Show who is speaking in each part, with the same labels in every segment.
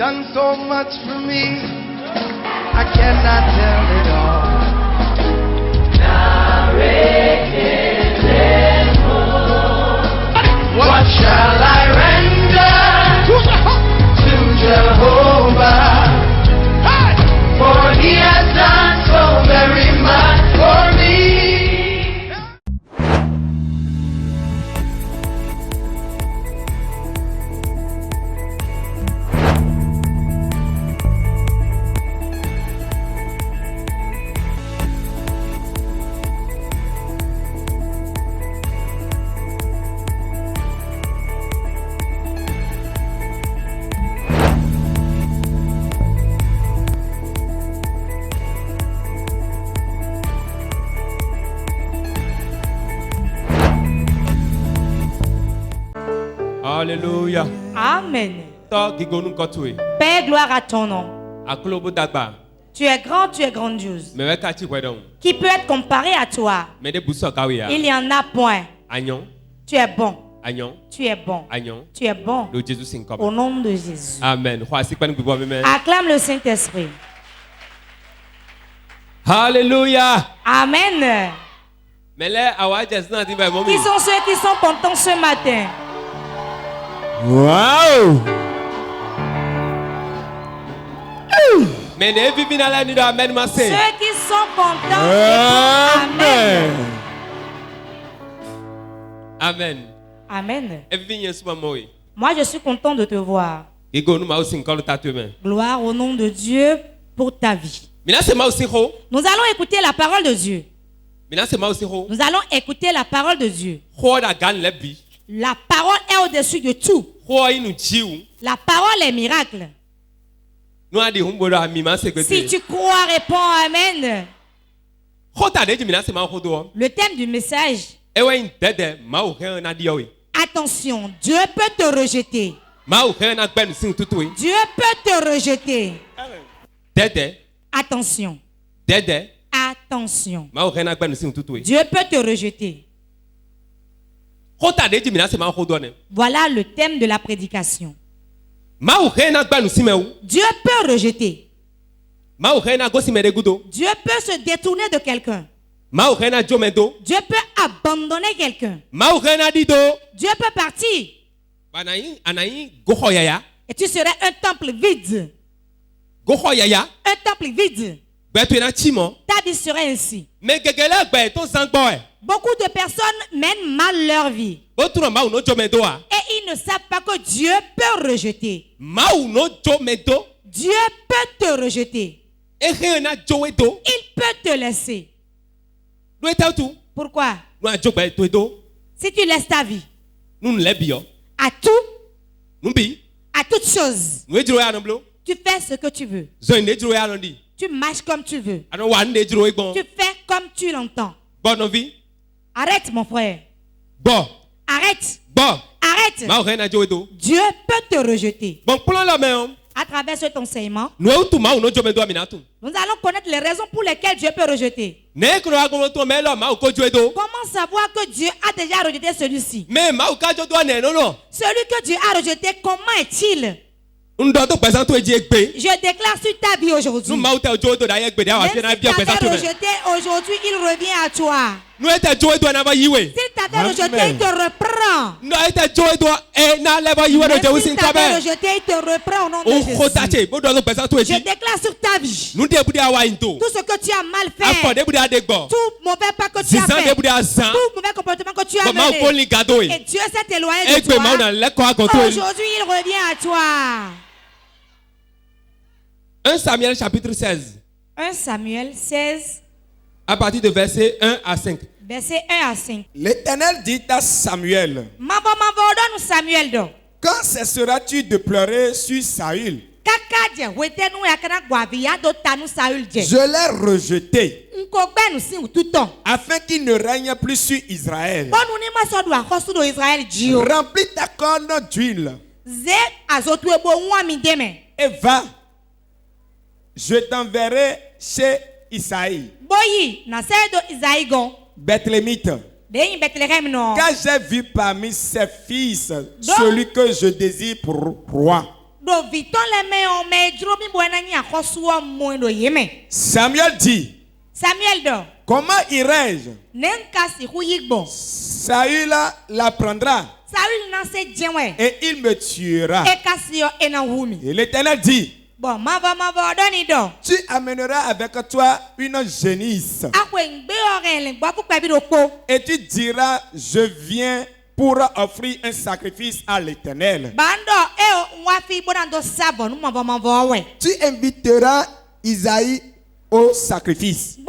Speaker 1: done so much for me, I cannot tell it all. What shall I render to Jehovah? For he has done so very much for me.
Speaker 2: Alléluia.
Speaker 3: Amen.
Speaker 2: Père,
Speaker 3: Père, gloire à ton nom. Tu es grand, tu es grandiose. Qui peut être comparé à toi? Il n'y en a point. Tu es bon. Tu es bon. Tu es bon. Au nom de Jésus.
Speaker 2: Amen.
Speaker 3: Acclame le Saint-Esprit.
Speaker 2: Alléluia.
Speaker 3: Amen. Qui sont ceux qui sont contents ce matin?
Speaker 2: Wow.
Speaker 3: Ceux qui sont contents, Amen.
Speaker 2: Amen.
Speaker 3: Amen. Moi, je suis content de te voir. Gloire au nom de Dieu pour ta vie. Nous allons écouter la parole de Dieu. Nous allons écouter la parole de Dieu. La parole est au-dessus de tout. La parole est miracle. Si tu crois, réponds Amen. Le thème du message. Attention, Dieu peut te rejeter. Dieu peut te rejeter. Attention. Attention. Dieu peut te rejeter. Voilà le thème de la prédication. Dieu peut rejeter. Dieu peut se détourner de quelqu'un. Dieu peut abandonner quelqu'un. Dieu peut partir. Et tu serais un temple vide. Un temple vide. Ta vie serait ainsi. Beaucoup de personnes mènent mal leur vie. Et ils ne savent pas que Dieu peut rejeter. Dieu peut te rejeter. Il peut te laisser. Pourquoi? Si tu laisses ta vie à tout, à toute chose, tu fais ce que tu veux. Tu marches comme tu veux. Tu fais comme tu l'entends. Arrête, mon frère. Arrête. Arrête. Dieu peut te rejeter. À travers cet enseignement, nous allons connaître les raisons pour lesquelles Dieu peut rejeter. Comment savoir que Dieu a déjà rejeté celui-ci? Celui que Dieu a rejeté, comment est-il? Je déclare sur ta vie aujourd'hui. Même si tu t'avais rejeté, aujourd'hui il revient à toi. S'il t'avait rejeté, il te reprend. S'il t'avait rejeté, il te reprend au nom de Jésus. Je déclare sur ta vie. Tout ce que tu as mal fait, tout mauvais pas que tu as fait, tout mauvais comportement que tu as mené, et Dieu s'est éloigné de toi. Aujourd'hui il revient à toi.
Speaker 2: 1 Samuel chapitre 16.
Speaker 3: 1 Samuel 16.
Speaker 2: À partir de verset 1 à 5.
Speaker 3: Verset 1 à 5.
Speaker 4: L'Éternel dit à Samuel: Quand cesseras-tu de pleurer sur Saül? Je l'ai rejeté afin qu'il ne règne plus sur Israël. Remplis ta corne d'huile et va. Je t'enverrai chez Isaïe, Bethlémite, car j'ai vu parmi ses fils celui que je désire pour roi. Samuel dit, comment irai-je? Saül l'apprendra et il me tuera. Et l'Éternel dit, tu amèneras avec toi une génisse et tu diras, je viens pour offrir un sacrifice à l'Éternel. Tu inviteras Isaïe au sacrifice. Je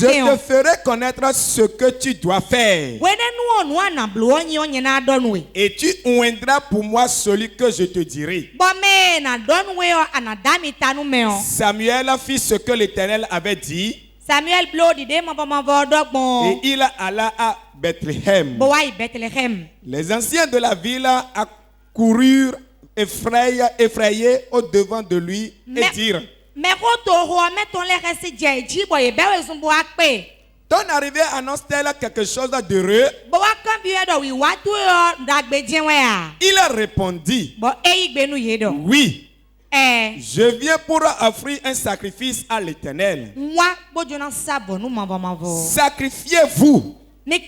Speaker 4: te ferai connaître ce que tu dois faire. Et tu oindras pour moi celui que je te dirai. Samuel fit ce que l'Éternel avait dit. Et il alla à Bethléem. Les anciens de la ville accoururent effrayés au devant de lui et dirent, ton arrivée annonce-t-elle quelque chose d'heureux? Il répondit, oui. Je viens pour offrir un sacrifice à l'Éternel. Sacrifiez-vous et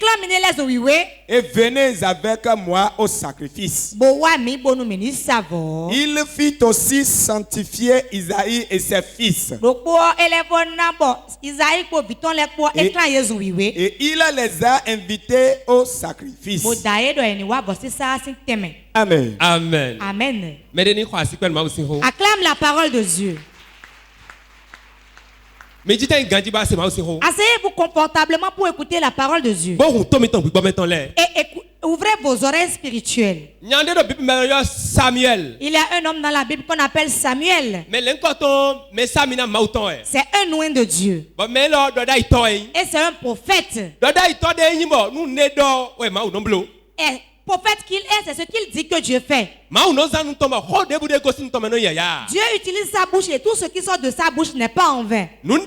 Speaker 4: venez avec moi au sacrifice. Il fit aussi sanctifier Isaïe et ses fils. Et il les a invités au sacrifice. Amen.
Speaker 2: Amen.
Speaker 3: Amen.
Speaker 2: Acclame
Speaker 3: la parole de Dieu. Asseyez-vous confortablement pour écouter la parole de Dieu. Et ouvrez vos oreilles spirituelles. Il y a un homme dans la Bible qu'on appelle Samuel. C'est un loin de Dieu. Et c'est un prophète. Et prophète qu'il est, c'est ce qu'il dit que Dieu fait. Dieu utilise sa bouche et tout ce qui sort de sa bouche n'est pas en vain. Tout ce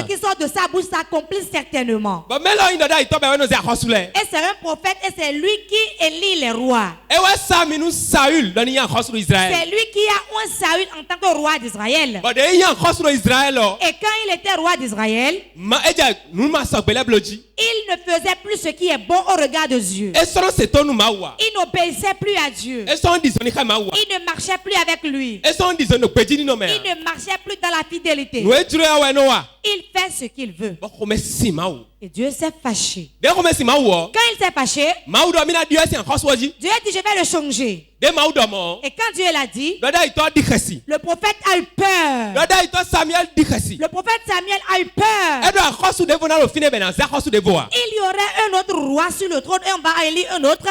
Speaker 3: qui sort de sa bouche s'accomplit certainement. Et c'est un prophète et c'est lui qui élit les rois. C'est lui qui a un Saül en tant que roi d'Israël. Et quand il était roi d'Israël, il ne faisait plus ce qui est bon au regard de Dieu. Il n'obéissait plus à Dieu. Il ne marchait plus avec lui. Il ne marchait plus dans la fidélité. Il fait ce qu'il veut. Et Dieu s'est fâché. Quand il s'est fâché, Dieu a dit, je vais le changer. Et quand Dieu l'a dit, le prophète a eu peur. Le prophète Samuel a eu peur. Il y aurait un autre roi sur le trône et on va élire un autre.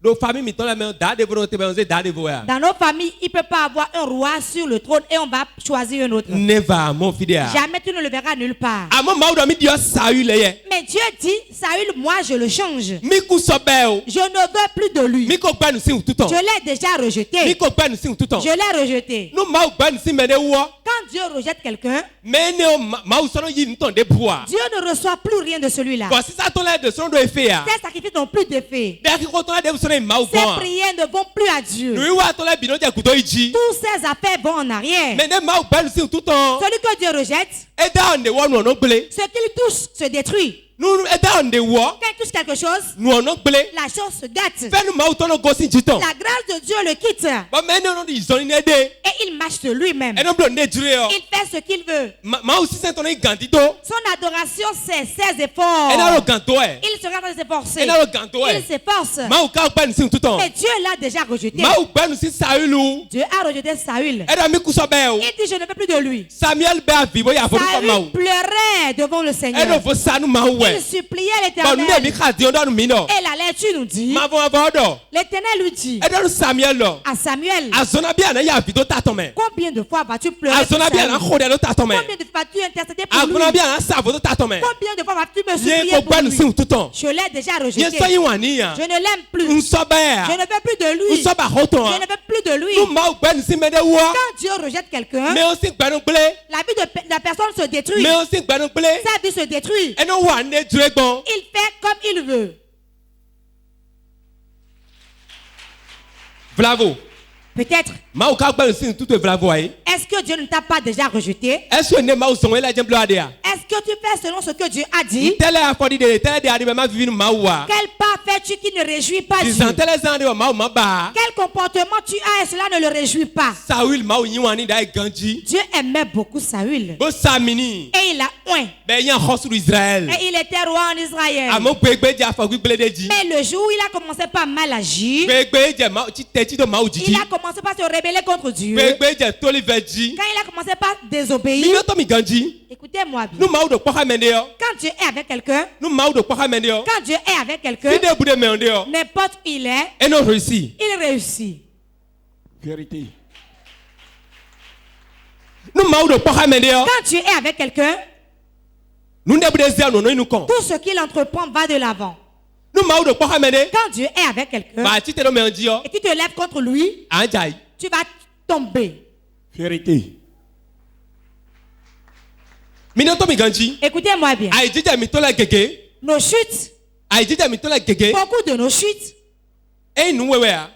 Speaker 3: Dans nos familles, il ne peut pas avoir un roi sur le trône et on va choisir un autre. Jamais tu ne le verras nulle part. Mais Dieu dit, Saül, moi je le change. Je ne veux plus de lui. Je l'ai déjà rejeté. Je l'ai rejeté. Quand Dieu rejette quelqu'un, Dieu ne reçoit plus rien de celui-là. Ses sacrifices n'ont plus d'effet. Ces prières ne vont plus à Dieu. Tous ces affaires vont en arrière. Celui que Dieu rejette, ce qu'il touche se détruit. Quand il touche quelque chose, la chose se gâte. La grâce de Dieu le quitte. Et il marche sur lui-même. Il fait ce qu'il veut. Son adoration, c'est ses efforts. Il se rend à s'efforcer. Il s'efforce. Mais Dieu l'a déjà rejeté. Dieu a rejeté Saül. Il dit, je ne veux plus de lui. Saül pleurait devant le Seigneur. Il suppliait l'Éternel. Et la lecture nous dit, l'Éternel lui dit à Samuel, combien de fois vas-tu pleurer pour Saül? Combien de fois vas-tu intercéder pour lui? Combien de fois vas-tu me supplier pour lui? Je l'ai déjà rejeté. Je ne l'aime plus. Je ne veux plus de lui. Je ne veux plus de lui. Quand Dieu rejette quelqu'un, la vie de la personne se détruit. Sa vie se détruit. Il fait comme il veut.
Speaker 2: Vlavo.
Speaker 3: Peut-être. Est-ce que Dieu ne t'a pas déjà rejeté? Est-ce que tu fais selon ce que Dieu a dit? Quel pas fais-tu qui ne réjouit pas Dieu? Quel comportement tu as et cela ne le réjouit pas? Dieu aimait beaucoup Saül. Et il a oint. Et il était roi en Israël. Mais le jour où il a commencé par mal agir, il a commencé par se rebeller contre Dieu. Quand il a commencé par désobéir, écoutez-moi bien. Quand Dieu est avec quelqu'un, n'importe où il est, il réussit.
Speaker 4: Vérité.
Speaker 3: Quand Dieu est avec quelqu'un, tout ce qu'il entreprend va de l'avant. Quand Dieu est avec quelqu'un et tu te lèves contre lui, tu vas tomber.
Speaker 4: Vérité.
Speaker 3: Écoutez-moi bien. Nos chutes, beaucoup de nos chutes,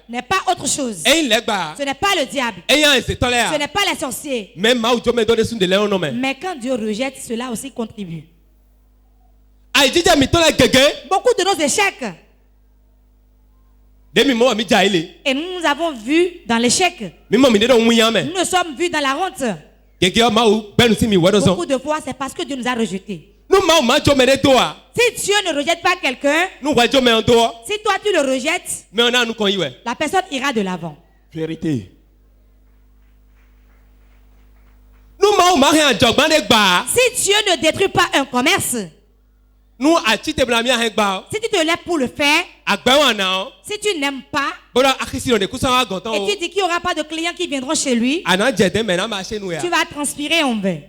Speaker 3: n'est pas autre chose. Ce n'est pas le diable. Ce n'est pas les sorciers. Mais quand Dieu rejette, cela aussi contribue. Beaucoup de nos échecs. Et nous avons vu dans l'échec. Nous nous sommes vus dans la honte. Beaucoup de fois, c'est parce que Dieu nous a rejetés. Si Dieu ne rejette pas quelqu'un, si toi tu le rejettes, la personne ira de l'avant.
Speaker 4: Vérité.
Speaker 3: Si Dieu ne détruit pas un commerce, si tu te lèves pour le faire, si tu n'aimes pas, et tu dis qu'il n'y aura pas de clients qui viendront chez lui, tu vas transpirer en vain.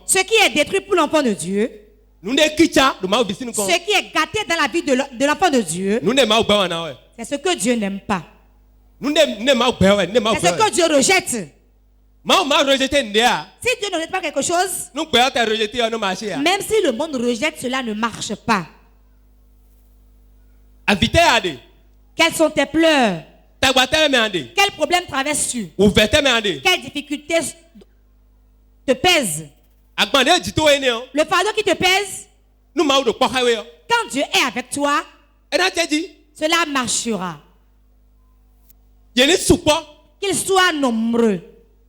Speaker 3: Ce qui est détruit pour l'enfant de Dieu, ce qui est gâté dans la vie de l'enfant de Dieu, c'est ce que Dieu n'aime pas. C'est ce que Dieu rejette. Si Dieu ne rejette pas quelque chose, même si le monde rejette, cela ne marche pas. Quelles sont tes pleurs? Quel problème traverses-tu? Quelles difficultés te pèsent? Le fardeau qui te pèse, quand Dieu est avec toi, cela marchera. Qu'il soit nombreux,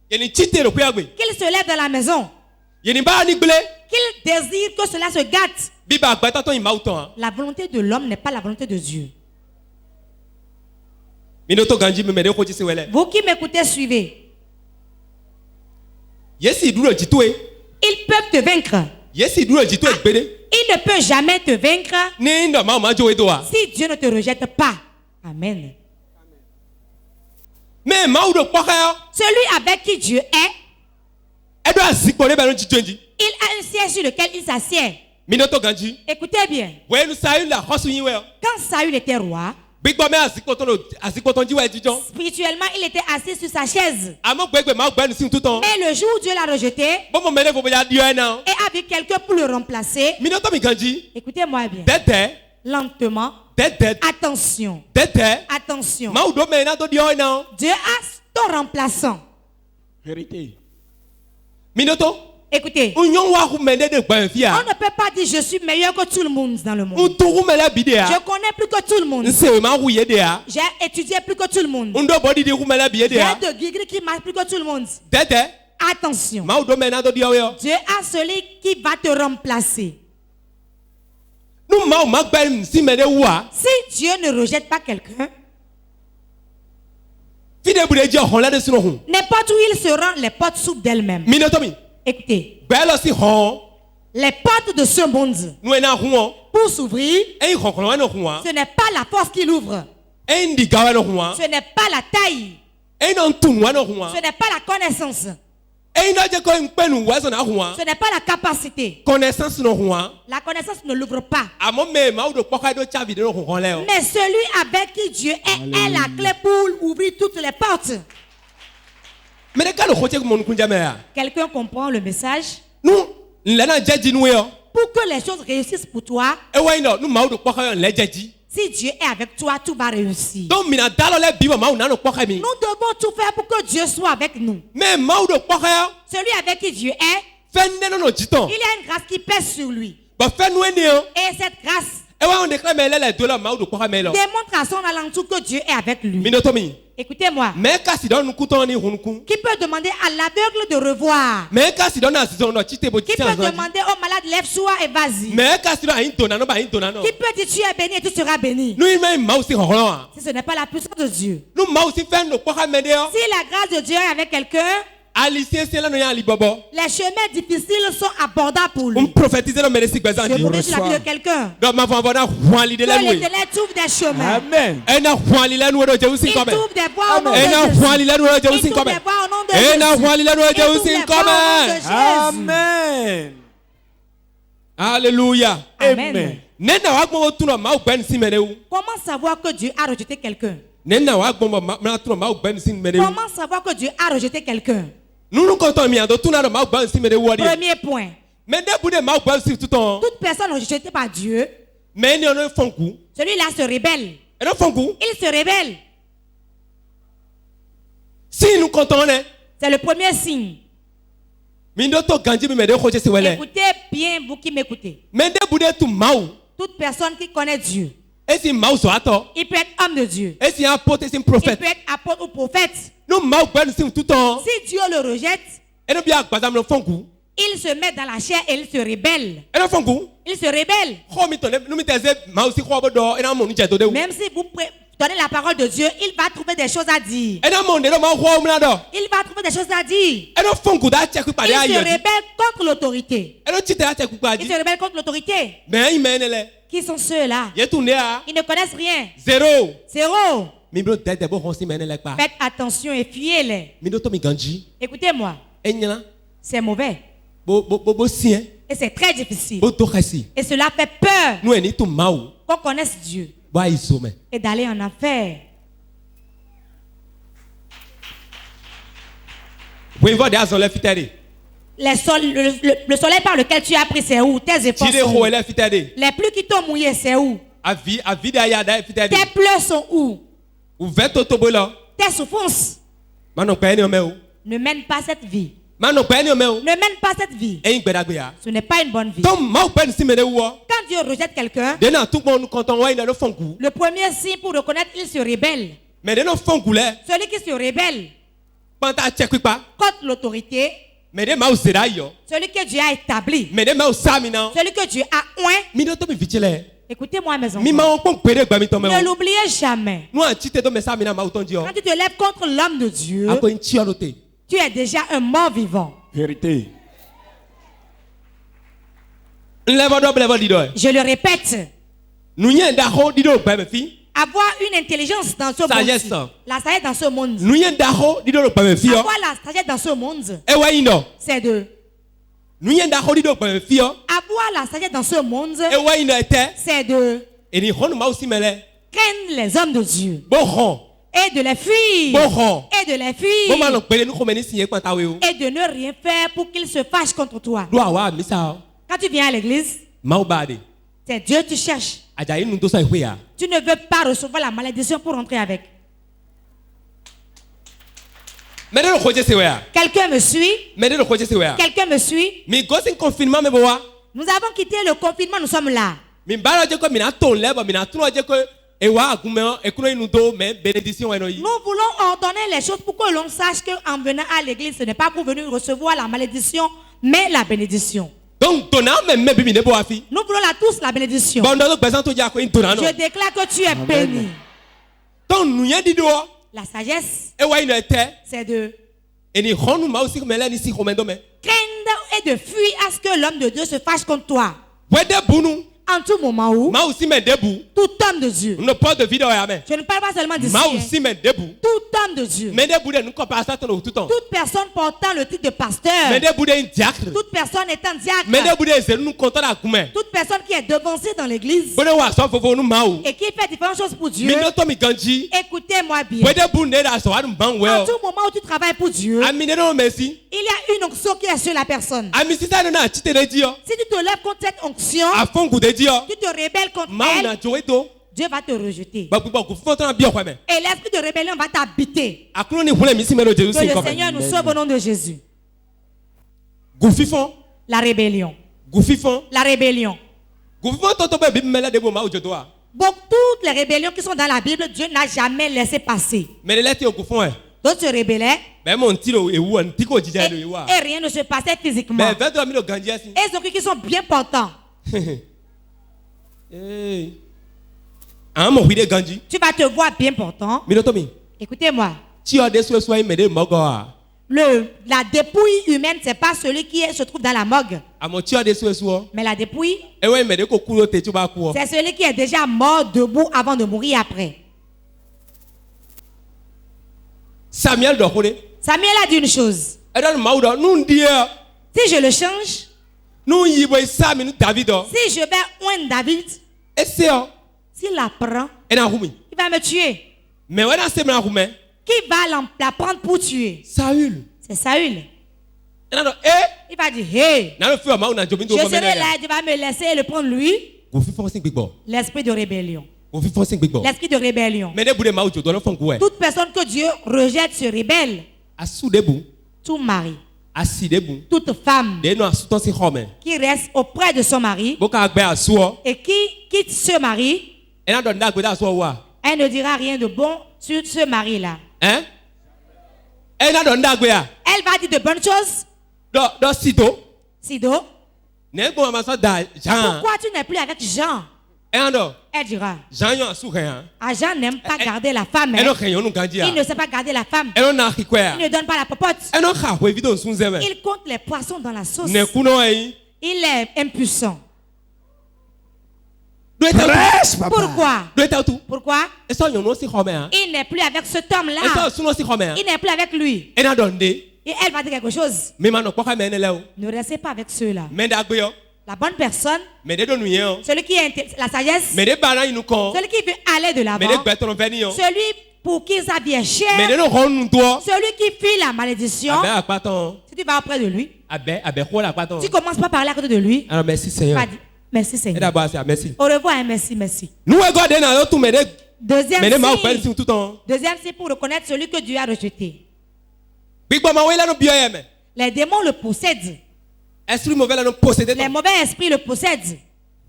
Speaker 3: qu'il se lève dans la maison, qu'il désire que cela se gâte. La volonté de l'homme n'est pas la volonté de Dieu. Vous qui m'écoutez, suivez. Ils peuvent te vaincre. Il ne peut jamais te vaincre si Dieu ne te rejette pas. Amen. Celui avec qui Dieu est, il a un siège sur lequel il s'assied. Écoutez bien. Quand Saül était roi, spirituellement, il était assis sur sa chaise. Mais le jour où Dieu l'a rejeté et a vu quelqu'un pour le remplacer, écoutez-moi bien. Lentement. Attention. Attention. Dieu a ton remplaçant.
Speaker 4: Vérité.
Speaker 3: Écoutez, on ne peut pas dire je suis meilleur que tout le monde dans le monde. Je connais plus que tout le monde. J'ai étudié plus que tout le monde. J'ai de degrés qui marchent plus que tout le monde. Attention. Dieu a celui qui va te remplacer. Si Dieu ne rejette pas quelqu'un, n'importe où il se rend, les portes s'ouvrent d'elles-mêmes. Écoutez, les portes de ce monde, pour s'ouvrir, ce n'est pas la force qui l'ouvre. Ce n'est pas la taille. Ce n'est pas la connaissance. Ce n'est pas la capacité. La connaissance ne l'ouvre pas. Mais celui avec qui Dieu est la clé pour ouvrir toutes les portes. Quelqu'un comprend le message? pour que les choses réussissent pour toi, si Dieu est avec toi, tout va réussir. Nous devons tout faire pour que Dieu soit avec nous. Celui avec qui Dieu est, il y a une grâce qui pèse sur lui. Et cette grâce démontre à son alentour que Dieu est avec lui. Écoutez-moi. Qui peut demander à l'aveugle de revoir? Qui peut demander au malade, lève-toi et vas-y? Qui peut dire tu es béni et tu seras béni? Si ce n'est pas la puissance de Dieu. Si la grâce de Dieu est avec quelqu'un, les chemins difficiles sont abordables pour lui. Je prophétise sur la vie de quelqu'un. Que l'Éternel trouve des chemins. Amen. Il trouve des voies au nom de Jésus. Il trouve des voies au nom de Jésus.
Speaker 4: Amen.
Speaker 2: Alléluia.
Speaker 3: Amen. Comment savoir que Dieu a rejeté quelqu'un? Comment savoir que Dieu a rejeté quelqu'un? Premier point. Toute personne rejetée par Dieu, celui-là se rebelle. Il se rebelle. C'est le premier signe. Écoutez bien, vous qui m'écoutez. Toute personne qui connaît Dieu, il peut être homme de Dieu. Il peut être apôtre ou prophète. Si Dieu le rejette, il se met dans la chair et il se rebelle. Il se rebelle. Même si vous donnez la parole de Dieu, il va trouver des choses à dire. Il va trouver des choses à dire. Il se rebelle contre l'autorité. Il se rebelle contre l'autorité. Qui sont ceux-là? Ils ne connaissent rien. Zéro. Faites attention et fuyez-les. Écoutez-moi. C'est mauvais. Et c'est très difficile. Et cela fait peur qu'on connaisse Dieu et d'aller en affaires. Le soleil par lequel tu as pris, c'est où? Tes efforts sont où? Les pluies qui t'ont mouillé, c'est où? Tes pleurs sont où? Tes souffrances ne mènent pas cette vie. Ne mène pas cette vie. Ce n'est pas une bonne vie. Quand Dieu rejette quelqu'un, le premier signe pour reconnaître qu'il se rebelle. Celui qui se rebelle contre l'autorité, celui que Dieu a établi, celui que Dieu a oint. Écoutez-moi mes enfants, ne l'oubliez jamais. Quand tu te lèves contre l'homme de Dieu, tu es déjà un mort vivant.
Speaker 4: Vérité.
Speaker 3: Je le répète. Avoir une intelligence dans ce monde. La sagesse dans ce monde. Avoir la sagesse dans ce monde. C'est de. Avoir la sagesse dans ce monde. C'est de. Craindre les hommes de Dieu. Et de les fuir. Et de les fuir. Et de ne rien faire pour qu'ils se fâchent contre toi. Quand tu viens à l'église, c'est Dieu que tu cherches. Tu ne veux pas recevoir la malédiction pour rentrer avec. Quelqu'un me suit? Quelqu'un me suit? Nous avons quitté le confinement, nous sommes là. Nous voulons ordonner les choses pour que l'on sache qu'en venant à l'église, ce n'est pas pour venir recevoir la malédiction, mais la bénédiction. Nous voulons là tous la bénédiction. Je déclare que tu es béni. La sagesse, c'est de craindre et de fuir à ce que l'homme de Dieu se fâche contre toi. En tout moment où tout homme de Dieu. Je ne parle pas seulement d'ici. Tout homme de Dieu. Toute personne portant le titre de pasteur. Toute personne étant diacre. Toute personne qui est devancée dans l'église. Et qui fait différentes choses pour Dieu. Écoutez-moi bien. En tout moment où tu travailles pour Dieu, il y a une onction qui est sur la personne. Si tu te lèves contre cette onction, tu te rebelles contre elle, Dieu va te rejeter. Et l'esprit de rébellion va t'habiter. Que le Seigneur nous sauve au nom de Jésus. La rébellion. La rébellion. Donc toutes les rébellions qui sont dans la Bible, Dieu n'a jamais laissé passer. D'autres se rebellaient et rien ne se passait physiquement. Et ceux qui sont bien portants. Tu vas te voir bien portant. Écoutez-moi. La dépouille humaine, ce n'est pas celui qui se trouve dans la morgue. Mais la dépouille, c'est celui qui est déjà mort debout avant de mourir après. Samuel a dit une chose. Si je le change, si je vais oindre David, s'il la prend, il va me tuer. Qui va la prendre pour tuer? Saül. C'est Saül. Il va dire, hey, je serai là, tu vas me laisser le prendre lui. L'esprit de rébellion. L'esprit de rébellion. Toute personne que Dieu rejette se rébelle. Tout mari, toute femme qui reste auprès de son mari et qui quitte ce mari, elle ne dira rien de bon sur ce mari-là. Elle va dire de bonnes choses. Sido, pourquoi tu n'es plus avec Jean? Elle dira, Jean n'aime pas garder la femme. Il ne sait pas garder la femme. Il ne donne pas la popote. Il compte les poissons dans la sauce. Il est impuissant. Pourquoi? Il n'est plus avec cet homme-là. Il n'est plus avec lui. Et elle va dire quelque chose. Ne restez pas avec ceux-là. La bonne personne, celui qui a la sagesse, celui qui veut aller de l'avant, celui pour qui ça vient cher, celui qui fuit la malédiction. Si tu vas auprès de lui, tu commences pas à parler à côté de lui.
Speaker 2: Merci Seigneur.
Speaker 3: Merci Seigneur. Au revoir, merci. Deuxième signe pour reconnaître celui que Dieu a rejeté. Les démons le possèdent. Les mauvais esprits le possèdent.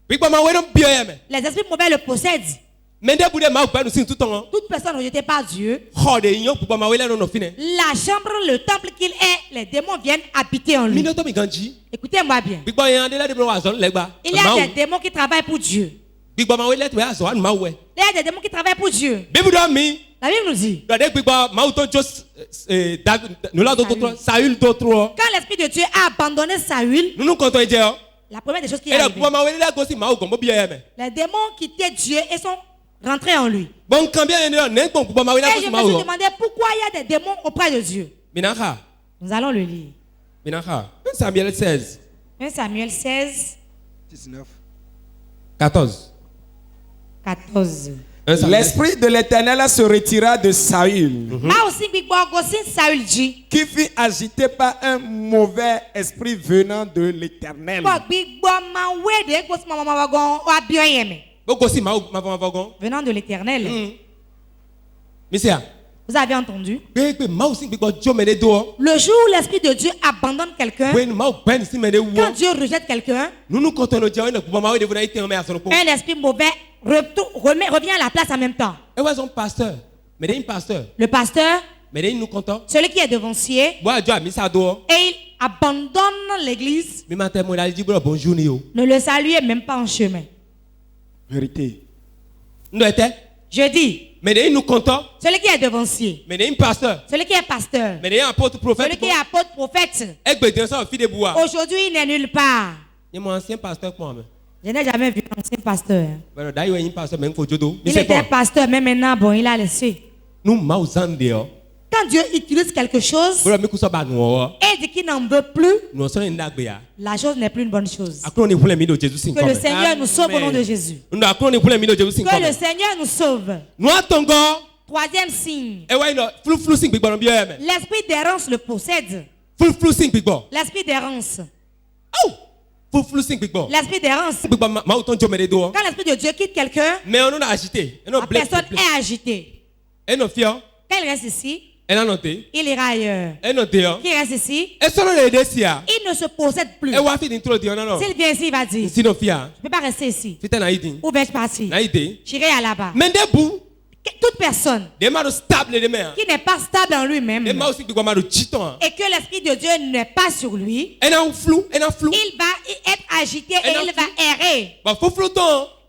Speaker 3: Les esprits mauvais le possèdent. Toute personne rejetée par Dieu, la chambre, le temple qu'il est, les démons viennent habiter en lui. Écoutez-moi bien. Il y a des démons qui travaillent pour Dieu. Il y a des démons qui travaillent pour Dieu. La Bible nous dit, quand l'esprit de Dieu a abandonné Saül, la première des choses qui est arrivée, les démons quittaient Dieu et sont rentrés en lui. Et je me suis demandé pourquoi il y a des démons auprès de Dieu. Nous allons le lire.
Speaker 2: 1 Samuel 16.
Speaker 3: 1 Samuel 16.
Speaker 4: 19.
Speaker 2: 14.
Speaker 4: L'esprit de l'Éternel se retira de Saül, qui fut agité par un mauvais esprit venant de l'Éternel.
Speaker 3: Venant de l'Éternel. Vous avez entendu? Le jour où l'esprit de Dieu abandonne quelqu'un, quand Dieu rejette quelqu'un, un esprit mauvais revient à la place en même temps. Le pasteur, celui qui est devancier, et il abandonne l'église, ne le saluez même pas en chemin.
Speaker 4: Vérité.
Speaker 3: Je dis, celui qui est devancier, celui qui est pasteur, celui qui est apôtre, prophète, aujourd'hui il n'est nulle part. Je n'ai jamais vu un ancien pasteur. Il
Speaker 2: était
Speaker 3: était pasteur, mais maintenant, bon, il a laissé. Quand Dieu utilise quelque chose et dit qu'il n'en veut plus, la chose n'est plus une bonne chose. Que le Seigneur nous sauve au nom de Jésus. Que le Seigneur nous sauve. Troisième signe. L'esprit d'errance le possède. L'esprit d'errance. L'esprit d'errance. Quand l'esprit de Dieu quitte quelqu'un, la personne est agitée. Quand il reste ici, il ira ailleurs. Qui reste ici, il ne se possède plus. S'il vient ici, il va dire, je ne peux pas rester ici. Où vais-je partir? J'irai à là-bas. Toute personne qui n'est pas stable en lui-même et que l'esprit de Dieu n'est pas sur lui, il va être agité et il va errer.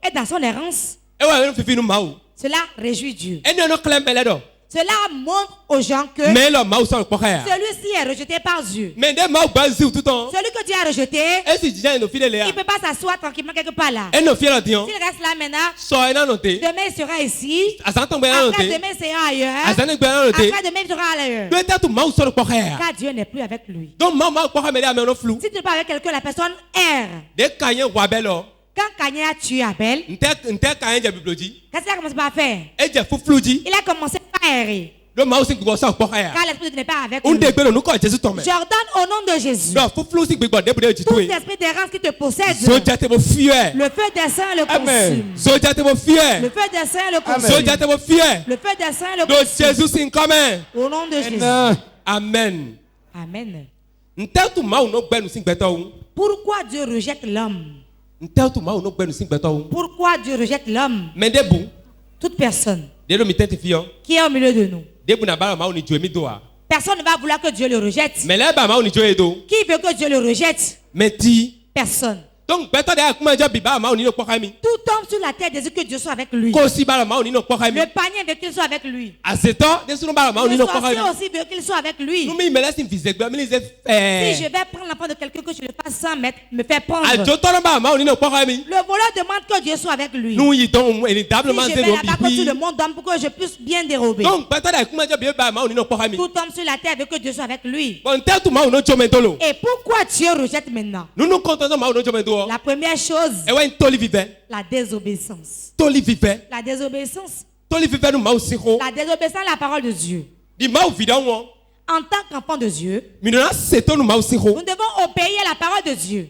Speaker 3: Et dans son errance, cela réjouit Dieu. Cela montre aux gens que celui-ci est rejeté par Dieu. Celui que Dieu a rejeté, il ne peut pas s'asseoir tranquillement quelque part là. S'il reste là maintenant, demain il sera ici. Après demain il sera ailleurs. Après demain il sera ailleurs. Car Dieu n'est plus avec lui. Si tu n'es pas avec quelqu'un, la personne erre. Quand Caïn a tué Abel, qu'est-ce qu'il a commencé par faire? Il a commencé par errer. Car l'esprit de Dieu n'est pas avec lui. J'ordonne au nom de Jésus. Tout esprit d'errance qui te possède, le feu des saints le consume. Le feu des saints le consume. Le feu des saints le consume. Au nom de Jésus.
Speaker 2: Amen.
Speaker 3: Amen. Pourquoi Dieu rejette l'homme? Pourquoi Dieu rejette l'homme? Toute personne qui est au milieu de nous, personne ne va vouloir que Dieu le rejette. Qui veut que Dieu le rejette? Personne. Tout tombe sur la terre désire que Dieu soit avec lui. Le panier veut qu'il soit avec lui. Le sorcier aussi veut qu'il soit avec lui. Si je vais prendre l'enfant de quelqu'un que je le fasse sans mettre, me faire prendre. Le voleur demande que Dieu soit avec lui. Si je vais là-bas que tout le monde donne pour que je puisse bien dérober. Tout tombe sur la terre veut que Dieu soit avec lui. Et pourquoi Dieu rejette maintenant? La première chose, la désobéissance. La désobéissance. La désobéissance à la parole de Dieu. En tant qu'enfant de Dieu, nous devons obéir à la parole de Dieu.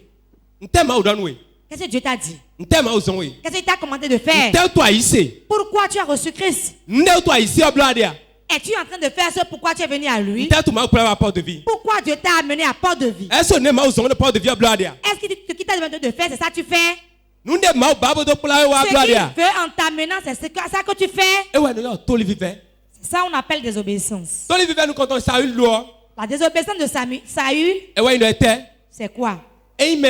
Speaker 3: Qu'est-ce que Dieu t'a dit? Qu'est-ce qu'il t'a commandé de faire? Pourquoi tu as reçu Christ? Es-tu en train de faire ce pourquoi tu es venu à lui? Pourquoi Dieu t'a amené à Porte de Vie? Est-ce que ce qu'il t'a demandé de faire, c'est ça que tu fais? Ce qu'il veut en t'amenant, c'est ça que tu fais? C'est ça qu'on appelle désobéissance. La désobéissance de Saül, c'est quoi? Il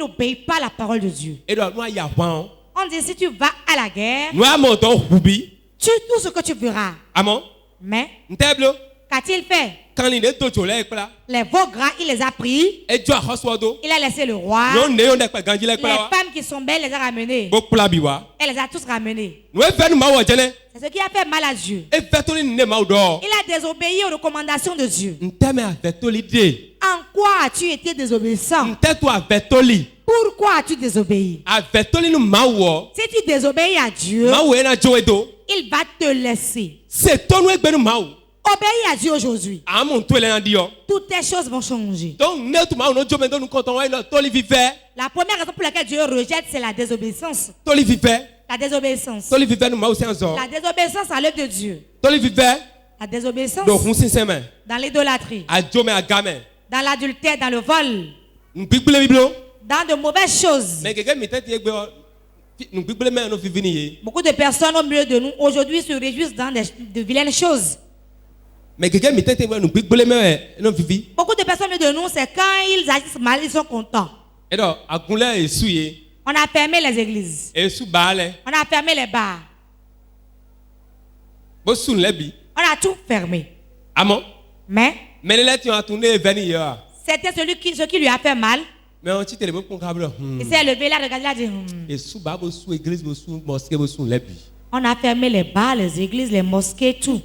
Speaker 3: n'obéit pas à la parole de Dieu. On dit si tu vas à la guerre, tue tout ce que tu verras. Mais qu'a-t-il fait? Les veaux gras, il les a pris. Il a laissé le roi. Les femmes qui sont belles, les a ramenées. Elle les a tous ramenées. C'est ce qui a fait mal à Dieu. Il a désobéi aux recommandations de Dieu. En quoi as-tu été désobéissant? Pourquoi as-tu désobéi? Si tu désobéis à Dieu, il va te laisser. Obéis à Dieu aujourd'hui. Toutes les choses vont changer. La première raison pour laquelle Dieu rejette, c'est la désobéissance. La désobéissance. La désobéissance à l'œuvre de Dieu. La désobéissance dans l'idolâtrie, dans l'adultère, dans le vol, dans de mauvaises choses. Beaucoup de personnes au milieu de nous aujourd'hui se réjouissent dans de vilaines choses. Beaucoup de personnes de nous, c'est quand ils agissent mal, ils sont contents. On a fermé les églises. On a fermé les bars. On a tout fermé. Mais c'était ce qui lui a fait mal. Il s'est levé là, regardé là, dit on a fermé les bars, les églises, les mosquées, tout.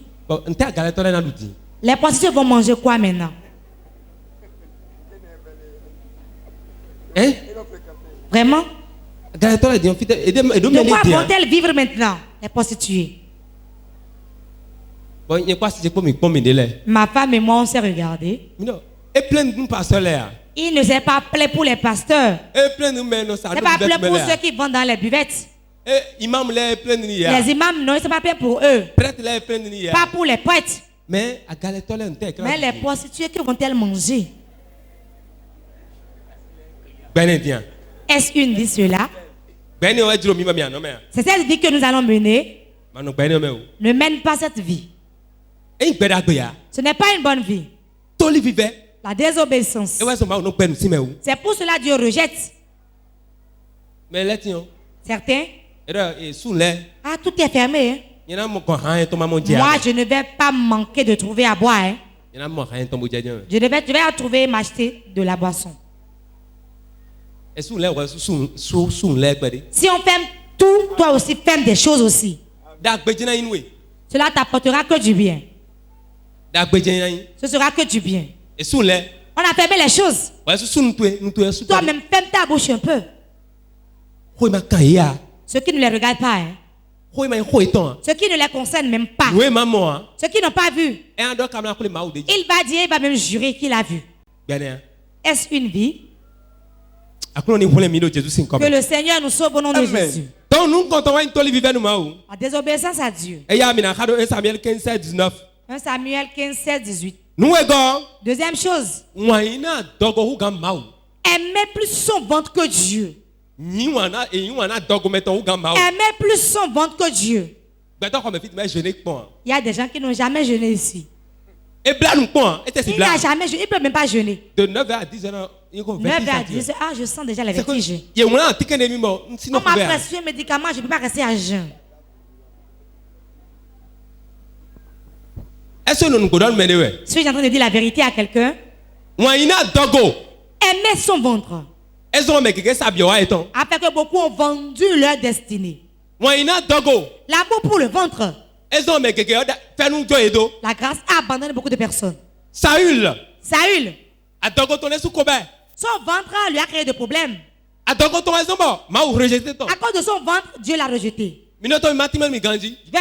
Speaker 3: Les prostituées vont manger quoi maintenant?
Speaker 2: Hein?
Speaker 3: Vraiment? De quoi
Speaker 2: vont
Speaker 3: vont-elles vivre maintenant, les prostituées? Ma femme et moi, on s'est regardés. Il ne s'est pas plaint pour les pasteurs. Il ne s'est pas plaint pour ceux qui vont dans les buvettes. Les imams, non, ils ne sont pas plaints pour eux. Pas pour les prêtres. Mais les prostituées, que vont-elles manger? Est-ce une vie cela? C'est cette vie que nous allons mener. Ne mène pas cette vie. Ce n'est pas une bonne vie. La désobéissance. C'est pour cela que Dieu rejette. Certains. Ah, tout est fermé. Hein? Moi, je ne vais pas manquer de trouver à boire. Hein? Je vais trouver m'acheter de la boisson. Si on ferme tout, toi aussi ferme des choses aussi. Cela t'apportera que du bien. Ce sera que du bien. On a fermé les choses. Toi-même, ferme ta bouche un peu. Ceux qui ne les regardent pas. Hein? Ceux qui ne les concernent même pas. Ceux qui n'ont pas vu. Il va dire, il va même jurer qu'il a vu. Est-ce une vie? Que le Seigneur nous sauve au nom de Jésus. La désobéissance à Dieu. 1 Samuel 15, 16, 18. Deuxième chose. Aimer plus son ventre que Dieu. Aimer plus son ventre que Dieu. Il y a des gens qui n'ont jamais jeûné ici. Il n'a jamais jeûné, il ne peut même pas jeûner.
Speaker 2: De 9h à 10h,
Speaker 3: 9h à 10h, ah, je sens déjà les vertiges. On m'a prescrit un médicament, je ne peux pas rester à jeûne. Suis-je en train de dire la vérité à quelqu'un? Aimer son ventre. Afin que beaucoup ont vendu leur destinée. L'amour pour le ventre. La grâce a abandonné beaucoup de personnes. Saül. Son ventre lui a créé des problèmes. À cause de son ventre, Dieu l'a rejeté. Je vais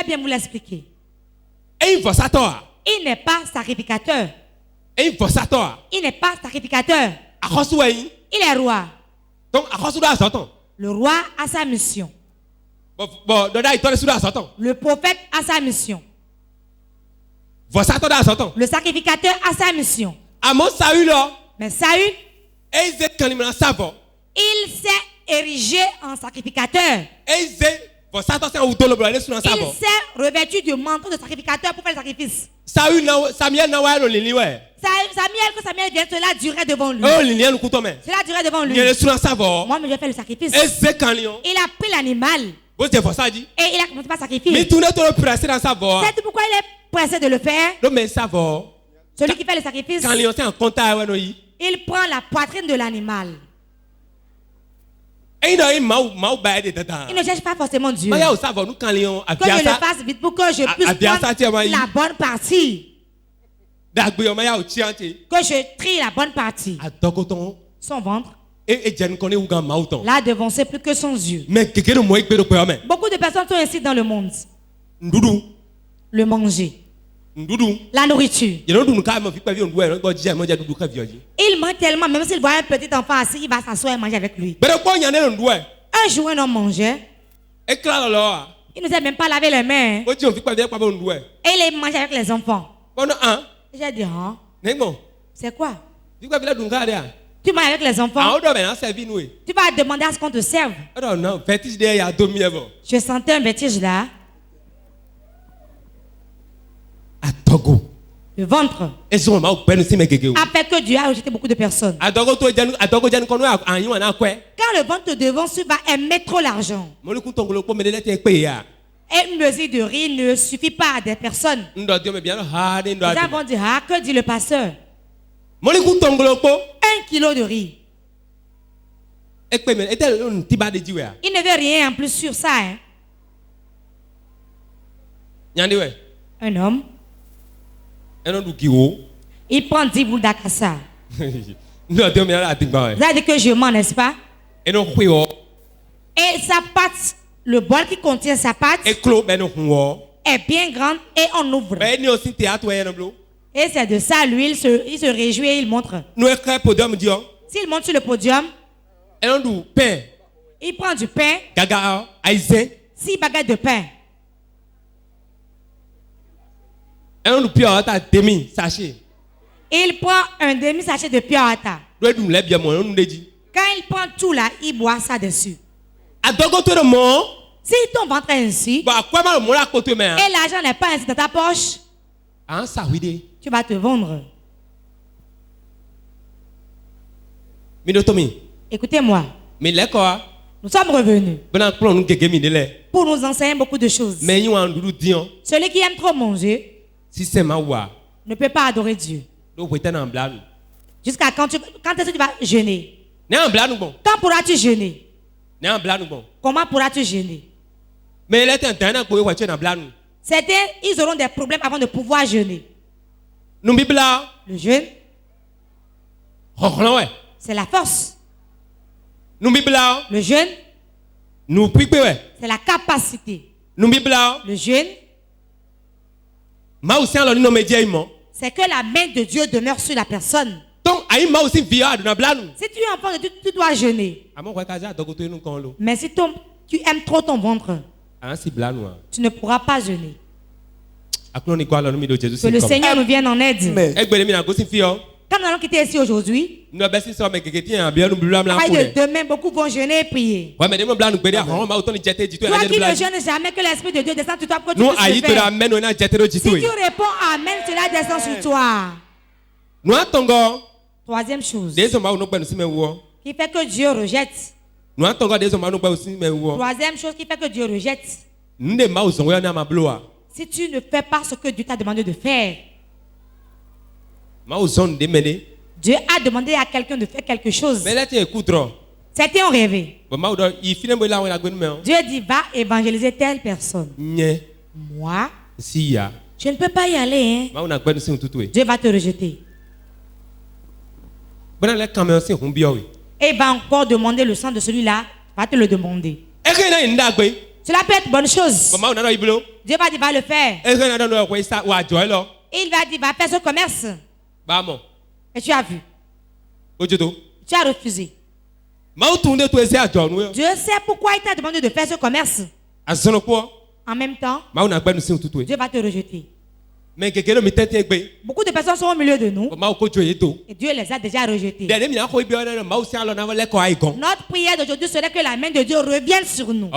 Speaker 3: bien vous l'expliquer. Il n'est pas sacrificateur. Il n'est pas sacrificateur. Il est roi. Le roi a sa mission. Le prophète a sa mission. Le sacrificateur a sa mission. Mais Saül, il s'est érigé en sacrificateur. Il s'est revêtu du manteau de sacrificateur pour faire le sacrifice. Samuel, quand Samuel vient, cela durait devant lui. Cela durait devant lui. Moi, je vais faire le sacrifice. Il a pris l'animal. Et il a commencé par sacrifier. C'est pourquoi il est pressé de le faire. Celui qui fait le sacrifice, il prend la poitrine de l'animal. Il ne cherche pas forcément Dieu. Que je le fasse vite pour que je puisse prendre la bonne partie. Que je trie la bonne partie. Son ventre. Là devant, c'est plus que son yeux. Beaucoup de personnes sont ainsi dans le monde. Le manger. La nourriture. Il mange tellement, même s'il voit un petit enfant assis, il va s'asseoir et manger avec lui. Un jour, un homme mangeait. Il ne s'est même pas lavé les mains. Et il mangeait avec les enfants. J'ai dit, hein? C'est quoi? Tu manges avec les enfants. Tu vas demander à ce qu'on te serve. Je sentais un vertige là. Le ventre. Après que Dieu a rejeté beaucoup de personnes. Quand le ventre devant tu vas aimer trop l'argent. Et une mesure de riz ne suffit pas à des personnes. Nous avons dit, ah, que dit le pasteur? 1 kilo de riz. Il ne veut rien en plus sur ça. Hein. Un homme. Il prend 10 boules d'acassa. Vous avez dit que je mens, n'est-ce pas? Et sa pâte, le bol qui contient sa pâte, est bien grande et on ouvre. Et c'est de ça, lui, il se réjouit et il montre. S'il monte sur le podium, il prend du pain, 6 baguettes de pain. Il prend un demi-sachet de pure-water. Quand il prend tout là, il boit ça dessus. Si ton ventre est ainsi, et l'argent n'est pas ainsi dans ta poche, tu vas te vendre. Écoutez-moi. Nous sommes revenus pour nous enseigner beaucoup de choses. Celui qui aime trop manger ne peut pas adorer Dieu. Jusqu'à quand est-ce que tu vas jeûner? Quand pourras-tu jeûner? Comment pourras-tu jeûner? Certains, ils auront des problèmes avant de pouvoir jeûner. Le jeûne, c'est la force. Le jeûne, c'est la capacité. Le jeûne, c'est que la main de Dieu demeure sur la personne. Si tu es enfant de Dieu, tu dois jeûner. Mais si tu aimes trop ton ventre, tu ne pourras pas jeûner. Que le Seigneur nous vienne en aide. Quand nous allons quitter ici aujourd'hui, demain, beaucoup vont jeûner et prier. Toi qui ne jeûnes jamais, que l'Esprit de Dieu descende sur toi pour que tu puisses le faire. Si tu réponds Amen, cela descend sur toi. Troisième chose qui fait que Dieu rejette. Troisième chose qui fait que Dieu rejette. Si tu ne fais pas ce que Dieu t'a demandé de faire. Dieu a demandé à quelqu'un de faire quelque chose. Certains ont rêvé. Dieu dit, va évangéliser telle personne. Moi, je ne peux pas y aller. Hein. Dieu va te rejeter. Et il va encore demander le sang de celui-là. Va te le demander. Cela peut être bonne chose. Dieu va dire, va le faire. Il va dire, va faire ce commerce. Et tu as vu. Tu as refusé. Dieu sait pourquoi il t'a demandé de faire ce commerce. En même temps, Dieu va te rejeter. Beaucoup de personnes sont au milieu de nous et Dieu les a déjà rejetés. Notre prière d'aujourd'hui serait que la main de Dieu revienne sur nous. Si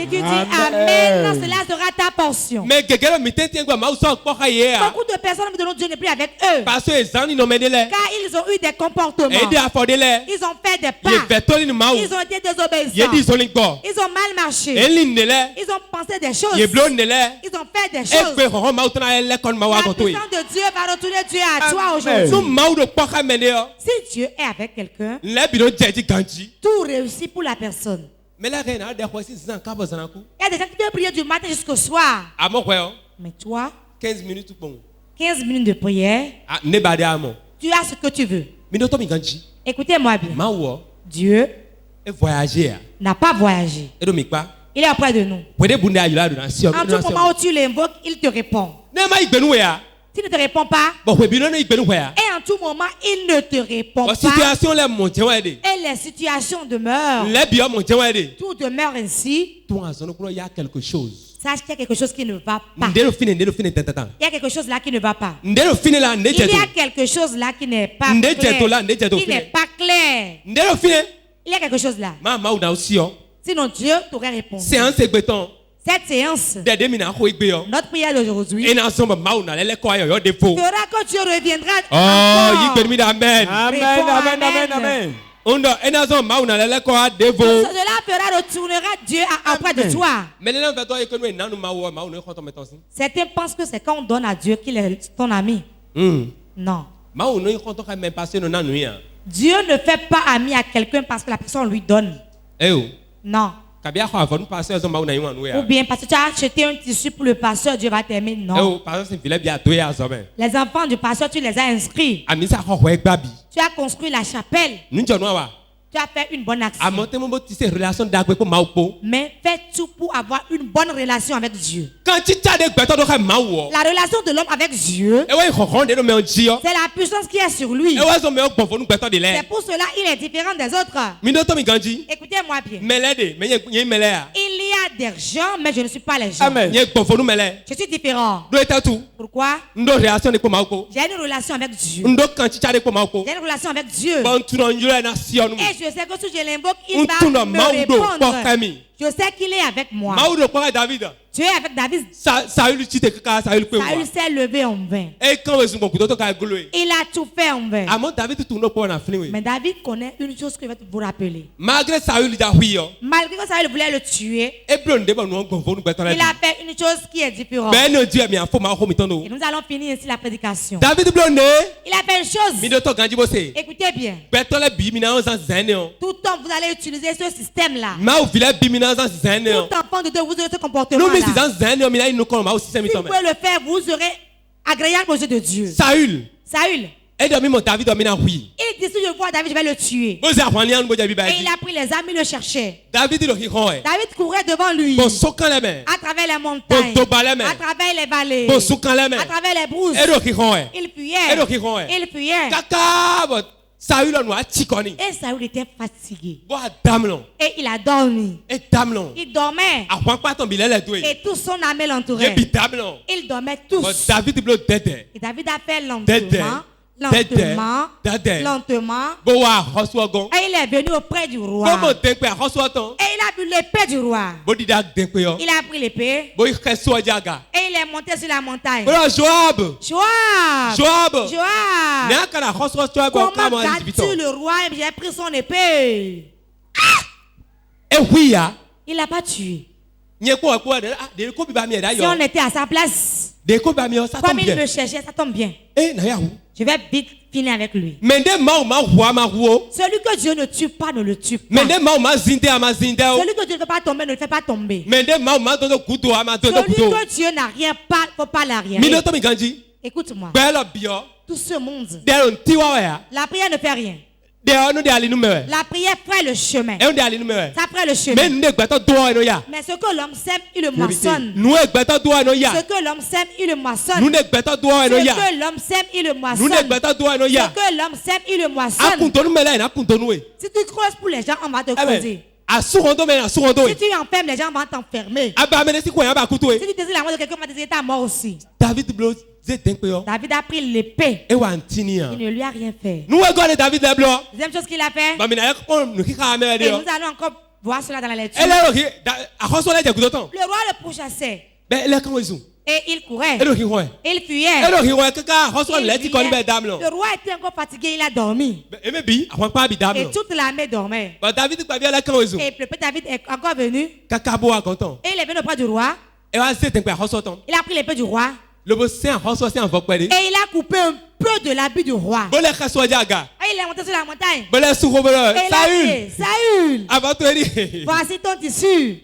Speaker 3: tu dis Amen, cela sera ta portion. Beaucoup de personnes de nous, Dieu n'est plus avec eux car ils ont eu des comportements, ils ont fait des pas, ils ont été désobéissants, ils ont mal marché, ils ont pensé des choses, ils ont fait des choses. La puissance de Dieu va retourner Dieu à toi aujourd'hui. Si Dieu est avec quelqu'un, tout réussit pour la personne. Il y a des gens qui peuvent prier du matin jusqu'au soir. Mais toi, 15 minutes de prière, tu as ce que tu veux. Écoutez-moi bien. Dieu n'a pas voyagé. Il est auprès de nous. En tout moment où tu l'invoques, il te répond. S'il ne te répond pas, et en tout moment, il ne te répond pas. Et les situations demeurent. Tout demeure ainsi. Sache qu'il y a quelque chose qui ne va pas. Il y a quelque chose là qui ne va pas. Il y a quelque chose là qui n'est pas clair. Qui n'est pas clair. Il y a quelque chose là. Sinon Dieu t'aurait répondu. Cette séance, notre prière d'aujourd'hui, fera que Dieu reviendra encore.
Speaker 4: Amen. Amen.
Speaker 3: Cela retournera Dieu auprès de toi. Certains pensent que c'est quand on donne à Dieu qu'il est ton ami. Non. Dieu ne fait pas ami à quelqu'un parce que la personne lui donne. Non. Ou bien parce que tu as acheté un tissu pour le pasteur, Dieu va t'aimer. Non. Les enfants du pasteur, tu les as inscrits. Tu as construit la chapelle. Tu as fait une bonne action. Mais fais tout pour avoir une bonne relation avec Dieu. La relation de l'homme avec Dieu, c'est la puissance qui est sur lui. C'est pour cela qu'il est différent des autres. Écoutez-moi bien. Il y a des gens, mais je ne suis pas les gens.
Speaker 4: Amen.
Speaker 3: Je suis différent. Pourquoi? J'ai une relation avec Dieu. J'ai une relation avec Dieu. Et je sais que si je l'invoque, il va me répondre. Je sais qu'il est avec moi. Tu es avec David. Saül s'est levé en vain. Il a tout fait en vain. Mais David connaît une chose que je vais vous rappeler. Malgré que Saül voulait le tuer, il a fait une chose qui est différente. Et nous allons finir ici la prédication. Il a fait une chose. Écoutez bien. Tout le temps vous allez utiliser ce système-là. Tout enfant de Dieu, vous aurez ce comportement-là. Si vous pouvez le faire, vous serez agréable aux yeux de Dieu. Saül. Il dit, si je vois David, je vais le tuer. Et il a pris les armes, il le cherchait. David courait devant lui. À travers les montagnes. À travers les vallées. À travers les brousses. Il fuyait. Et Saül était fatigué. Et il a dormi. Il dormait. Et toute son armée l'entourait. Ils dormaient tous. Et David a fait lentement. Et il est venu auprès du roi. Et il a vu l'épée du roi. Il a pris l'épée. Et il est monté sur la montagne. Joab. Comment bats-tu le roi? Et j'ai pris son épée. Il n'a pas tué. Si on était à sa place, comme il me cherchait, ça tombe bien. Je vais vite finir avec lui. Celui que Dieu ne tue pas, ne le tue pas. Celui que Dieu ne fait pas tomber, ne le fait pas tomber. Celui que Dieu n'a rien, il ne faut pas l'arriérer. Écoute-moi. Tout ce monde, la prière ne fait rien. La prière fait le chemin. Ça fait le chemin. Mais ce que l'homme sème, il le moissonne. Ce que l'homme sème, il le moissonne. Ce que l'homme sème, il le moissonne. Ce que l'homme sème, il le moissonne. Si tu creuses pour les gens, on va te creuser. Si tu enfermes les gens, on va t'enfermer. Si tu désires la mort de quelqu'un, on va désirer ta mort aussi. David a pris l'épée. Il ne lui a rien fait. Deuxième chose qu'il a fait. Et nous allons encore voir cela dans la lecture. Le roi le pourchassait. Et il courait. Il fuyait. Le roi était encore fatigué, il a dormi. Et toute l'armée dormait. Et le petit David est encore venu. Et il est venu auprès du roi. Il a pris l'épée du roi. Et il a coupé un peu de l'habit du roi. Et il est monté sur la montagne. Et il a dit, Saül, voici ton tissu.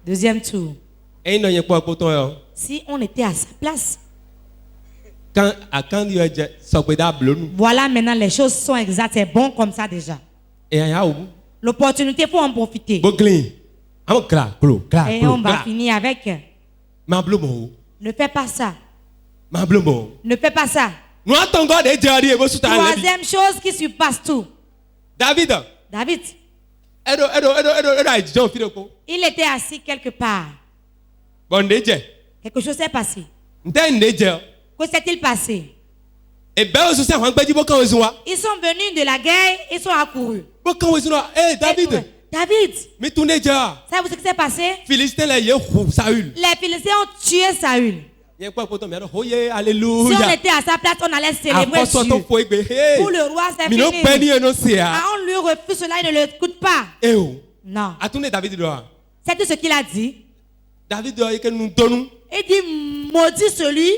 Speaker 3: Deuxième tour. Si on était à sa place. Voilà, maintenant les choses sont exactes. C'est bon comme ça déjà. L'opportunité, il faut en profiter. Et on va finir avec. Ne fais pas ça. Ne fais pas ça. Troisième chose qui surpasse tout. David. Il était assis quelque part. Quelque chose s'est passé. Que s'est-il passé? Ils sont venus de la guerre, ils sont accourus. David, savez-vous ce qui s'est passé? Les Philistins ont tué Saül. Si on était à sa place, on allait célébrer Dieu. Pour le roi, c'est fini. On lui refuse cela, il ne l'écoute pas. Non. C'est tout ce qu'il a dit. Et Il dit maudit celui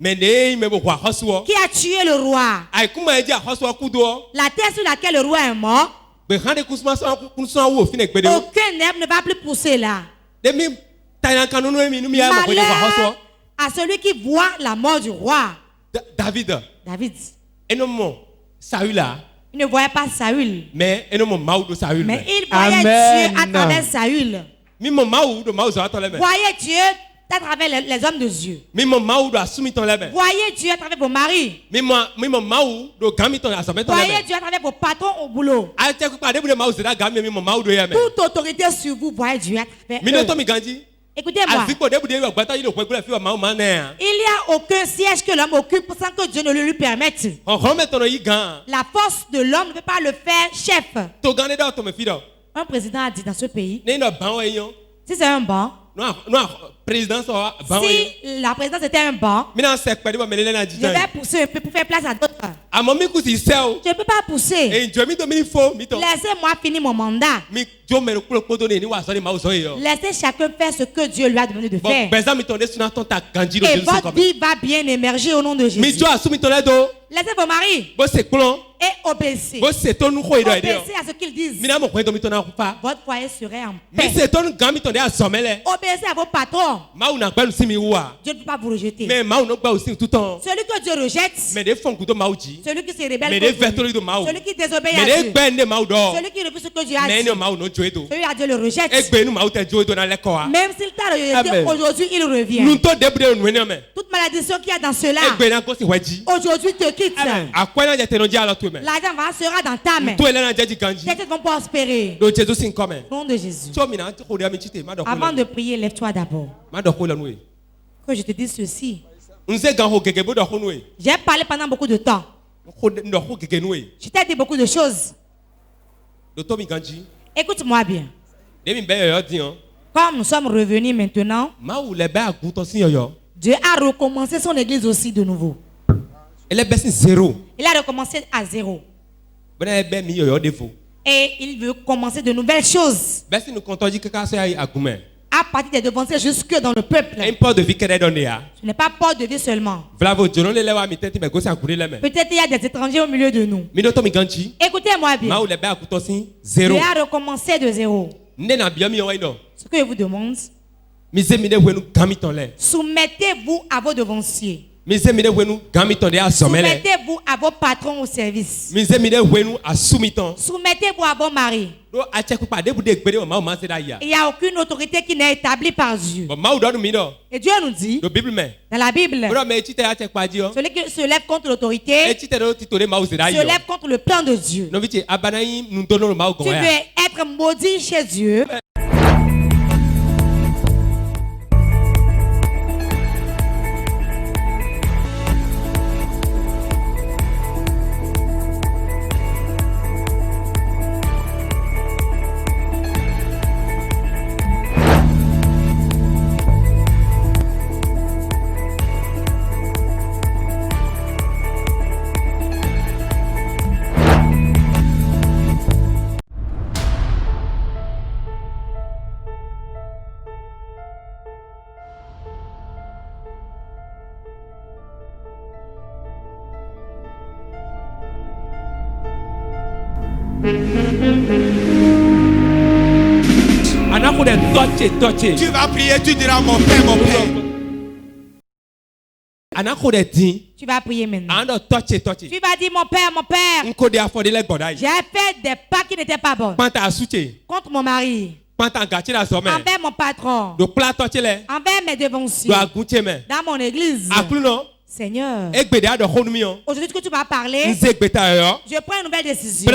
Speaker 3: qui a tué le roi. La terre sur laquelle le roi est mort, aucun herbe ne va plus pousser là. Malheur à celui qui voit la mort du roi.
Speaker 2: David. Il
Speaker 3: ne voyait pas Saül.
Speaker 2: Mais il voyait
Speaker 3: Dieu à travers Saül. Voyez Dieu à travers les hommes de Dieu. Voyez Dieu à travers vos maris. Voyez Dieu à travers vos patrons au boulot. Toute autorité sur vous, voyez Dieu à travers eux. Écoutez-moi. Il n'y a aucun siège que l'homme occupe sans que Dieu ne le lui permette. La force de l'homme ne peut pas le faire chef. Un président a dit dans ce pays, si c'est un banc, si la présidence était un banc, je vais pousser un peu pour faire place à d'autres. Je ne peux pas pousser. Laissez-moi finir mon mandat. Laissez chacun faire ce que Dieu lui a demandé de faire. Et votre vie va bien émerger au nom de Jésus. Laissez vos maris et obéissez. Obéissez à ce qu'ils disent. Votre foyer serait en paix. Obéissez à vos patrons. Dieu ne peut pas vous rejeter. Celui que Dieu rejette, celui qui se rebelle contre lui, celui qui désobéit à Dieu, celui qui refuse ce que Dieu a dit, celui à Dieu le rejette. Même s'il t'a rejeté, aujourd'hui il revient. Toute malédiction qu'il y a dans cela, aujourd'hui te quitte. L'argent sera dans ta main. Les têtes vont prospérer. Au nom de Jésus. Avant de prier, lève-toi d'abord. Que je te dise ceci. J'ai parlé pendant beaucoup de temps. Je t'ai dit beaucoup de choses. Écoute-moi bien. Comme nous sommes revenus maintenant, Dieu a recommencé son église aussi de nouveau. Il a recommencé à zéro. Et il veut commencer de nouvelles choses. À partir des devanciers jusque dans le peuple. Ce n'est pas port de vie seulement. Peut-être il y a des étrangers au milieu de nous. Écoutez-moi bien. Il a recommencé de zéro. Ce que je vous demande, soumettez-vous à vos devanciers. Soumettez-vous à vos patrons au service. Soumettez-vous à vos maris. Il n'y a aucune autorité qui n'est établie par Dieu. Et Dieu nous dit, dans la Bible, celui qui se lève contre l'autorité se lève contre le plan de Dieu. Tu veux être maudit chez Dieu.
Speaker 4: Tu vas prier, tu diras mon père, mon père.
Speaker 3: Tu vas prier maintenant. Tu vas dire mon père. J'ai fait des pas qui n'étaient pas bons. Contre mon mari. Envers mon patron. Envers mes devanciers. Dans mon église. Seigneur, aujourd'hui que tu vas parler, je prends une nouvelle décision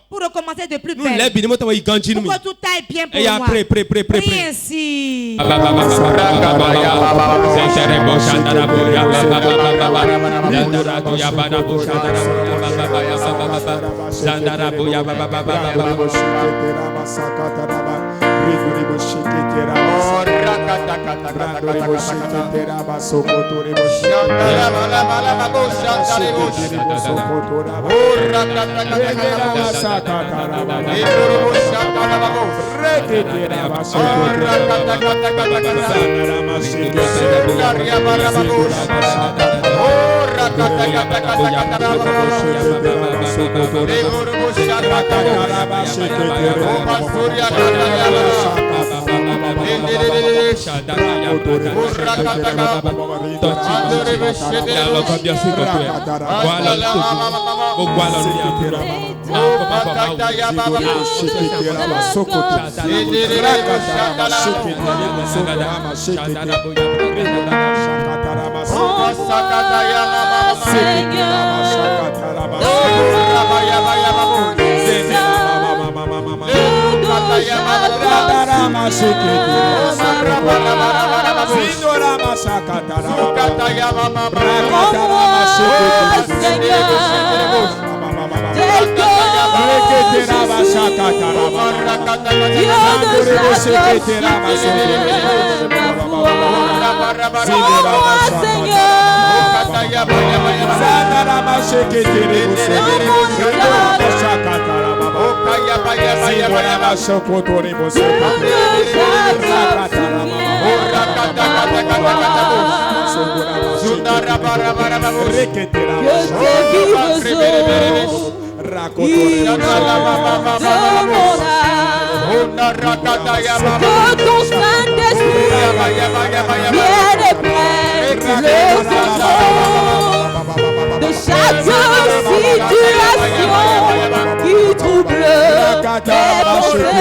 Speaker 3: pour recommencer de plus belle, pour que tout aille bien pour moi. Prie ainsi. de chaque situation qui trouble mes pensées,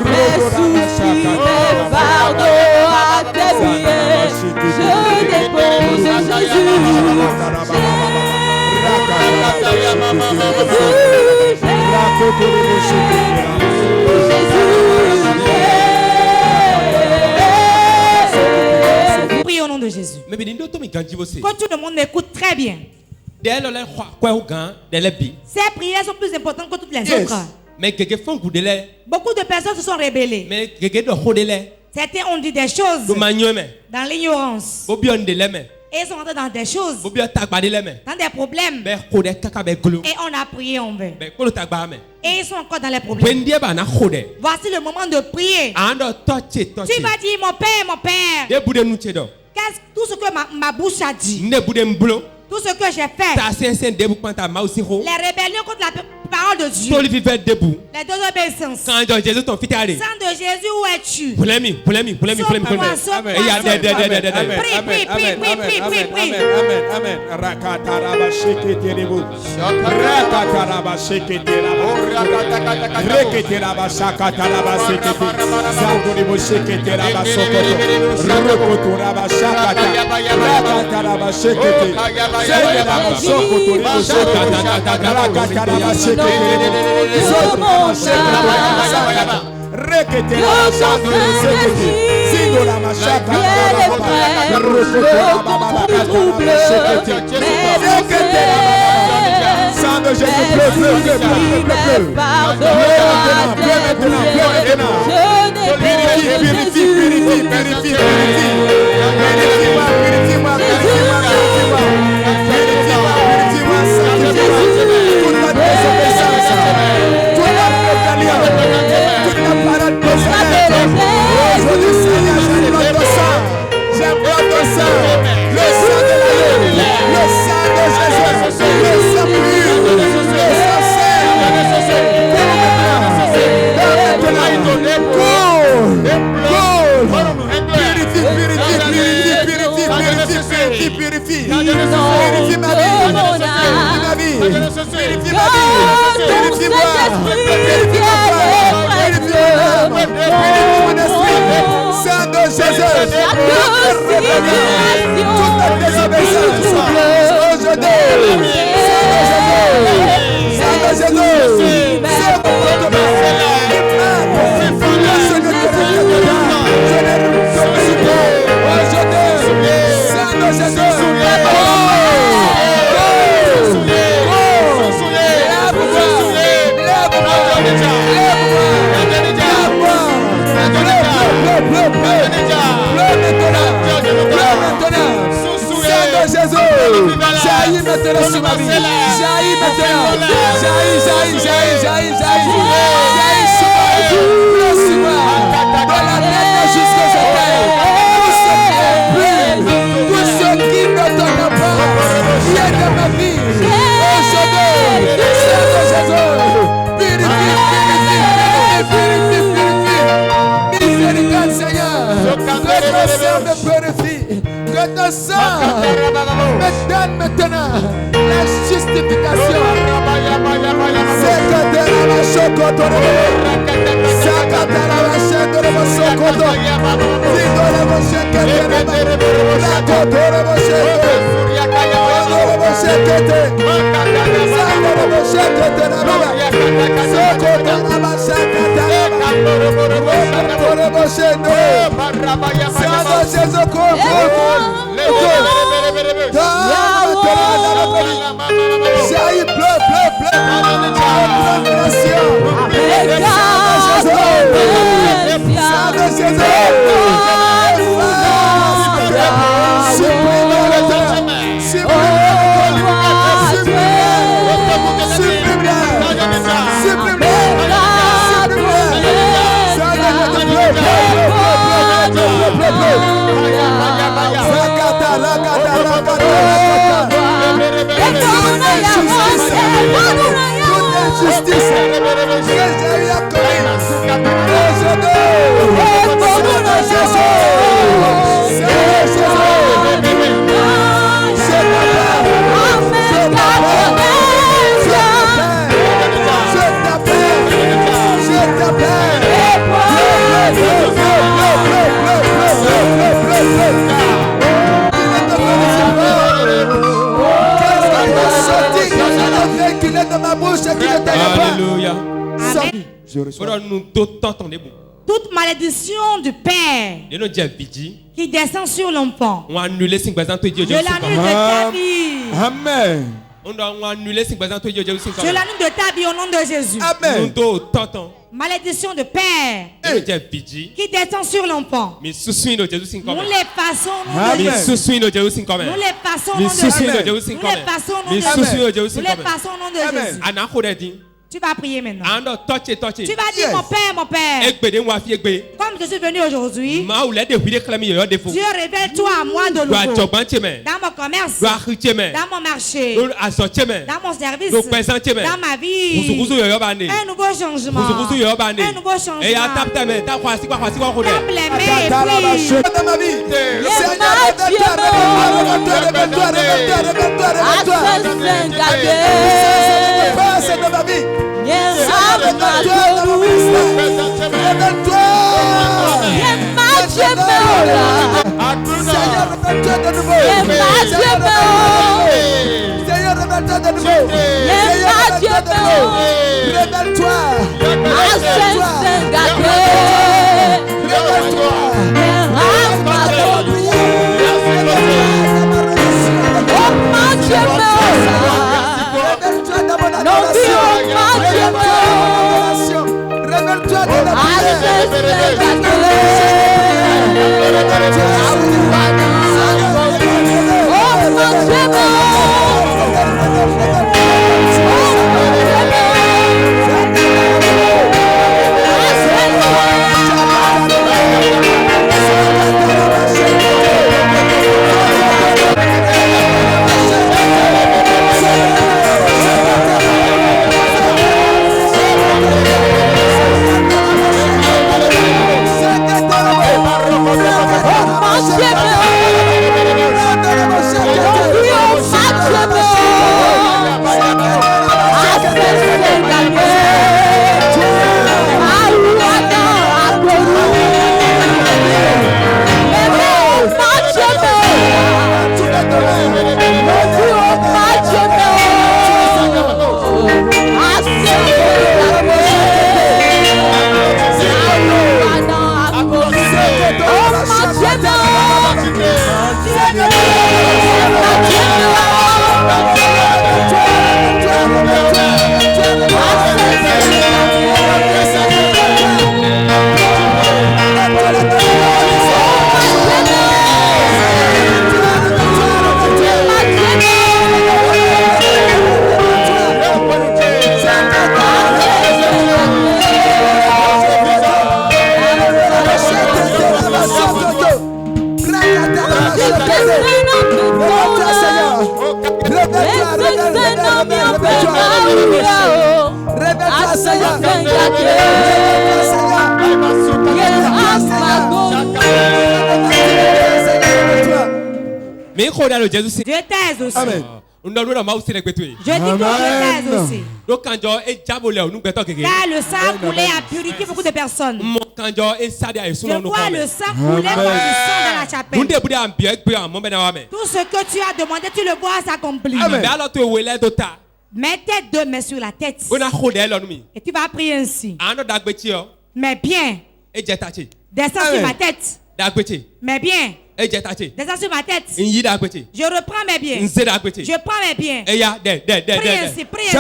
Speaker 3: mes soucis, mes fardeaux à tes pieds, je dépose Jésus. Prie au nom de Jésus. Quand tout le monde m'écoute très bien, ces prières sont plus importantes que toutes les autres. Beaucoup de personnes se sont rebellées. Certains ont dit des choses dans l'ignorance. Et ils sont entrés dans des choses, dans des problèmes. Et on a prié en vain. Et ils sont encore dans les problèmes. Voici le moment de prier. Tu vas dire, mon Père, tout ce que ma bouche a dit, tout ce que j'ai fait, les rébellions contre la parole de Dieu, les désobéissances. Sang de Jésus, où es-tu?
Speaker 1: Lève-moi.
Speaker 4: Jaillis maintenant. Jaillis sur moi. Pleure sur moi. De la tête jusqu'aux oreilles. Tout ce qui ne t'en pas. Viens dans ma vie. Aujourd'hui. Purifie. Miséricorde, Seigneur. Que ton sang me purifie. Que ton sang me donne maintenant la justification. C'est que de la chocoto. C'est que de la chaîne de la chocoto. C'est de la chaîne de la
Speaker 2: Alléluia.
Speaker 3: Toute malédiction du Père qui descend sur l'enfant, je l'annule de ta vie.
Speaker 4: Amen.
Speaker 3: Je l'annule de ta vie au nom de Jésus.
Speaker 4: Amen.
Speaker 3: Malédiction de Père qui descend sur l'enfant. Nous les passons au nom de Jésus. Nous les passons au nom de Jésus. Nous les passons au nom de Jésus. Nous les passons au nom de Jésus. Tu vas prier maintenant. Tu vas dire mon Père. Comme je suis venu aujourd'hui, Dieu révèle-toi à moi de nouveau. Dans mon commerce, dans mon marché, dans mon service, dans ma vie. Un nouveau changement. Un nouveau changement. Tape les mains et prie. Oh,
Speaker 4: Révèle-toi, Seigneur.
Speaker 3: Mais qu'on a le Jésus.
Speaker 1: Dieu t'aide aussi.
Speaker 4: Amen.
Speaker 3: Je dis que Dieu
Speaker 1: t'aide aussi. Car le sang a coulé a purifié beaucoup de personnes. Je vois le sang couler comme du sang dans la chapelle. Tout ce que tu as demandé, tu le vois s'accomplir. Mets tes deux mains sur la tête. Et tu vas prier ainsi. Mais bien. Descends sur ma tête. Mais bien. Descends sur ma tête. Je reprends mes biens. Je prends mes biens. Prie ainsi, prie ainsi.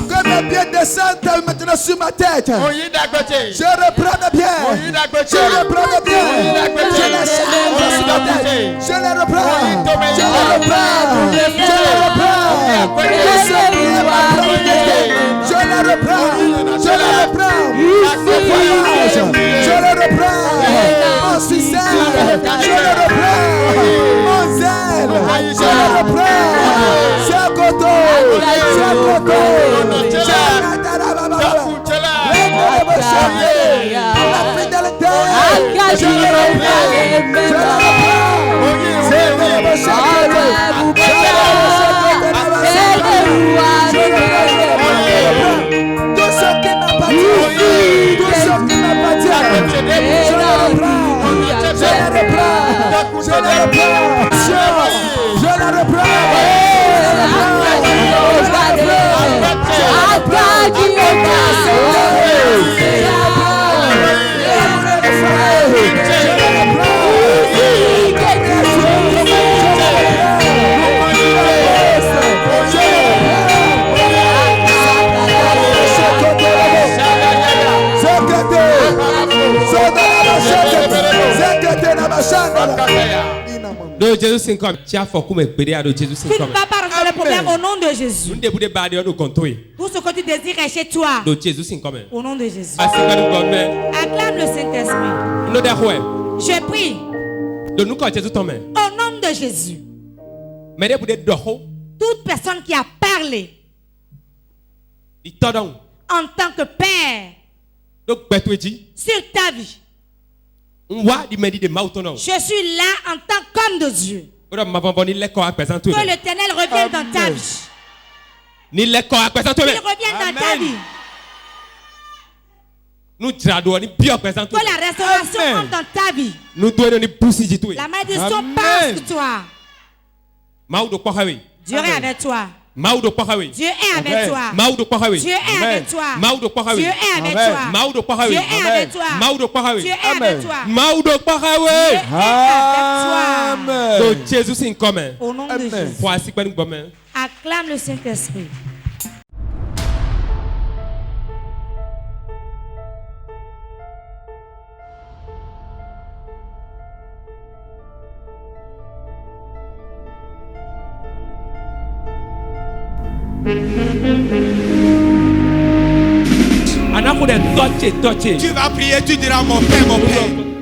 Speaker 4: Que mes biens descendent maintenant sur ma tête. Je reprends mes biens. Je reprends mes biens. Je les change sur ma tête. Je les reprends. Je les reprends. Je les reprends. Je les reprends. Je les reprends. Mon voyage, je le reprends. Mon succès, je le reprends. Mon zèle, je le reprends. C'est coton, c'est coton. La fidélité, je le reprends. Je le
Speaker 3: Jésus comme tu as fait comme pédéa de Jésus
Speaker 1: tu ne vas pas résoudre le problème au nom de Jésus. Tout ce que tu désires est chez toi. Au nom de Jésus. Acclame le Saint-Esprit. Je prie. Au nom de Jésus. Toute personne qui a parlé en tant que Père sur ta vie. Je suis là en tant qu'homme de Dieu. Que l'Éternel revienne dans ta vie. Qu'il revienne dans ta vie. Que la restauration entre dans ta vie. La malédiction passe sur toi. Dieu est avec toi. Dieu est avec toi. Dieu est avec toi. Dieu est avec toi. Dieu est avec toi. Dieu est avec toi. Au nom de Jésus. Acclame le Saint-Esprit.
Speaker 2: Tu vas prier, tu diras mon Père, mon Père.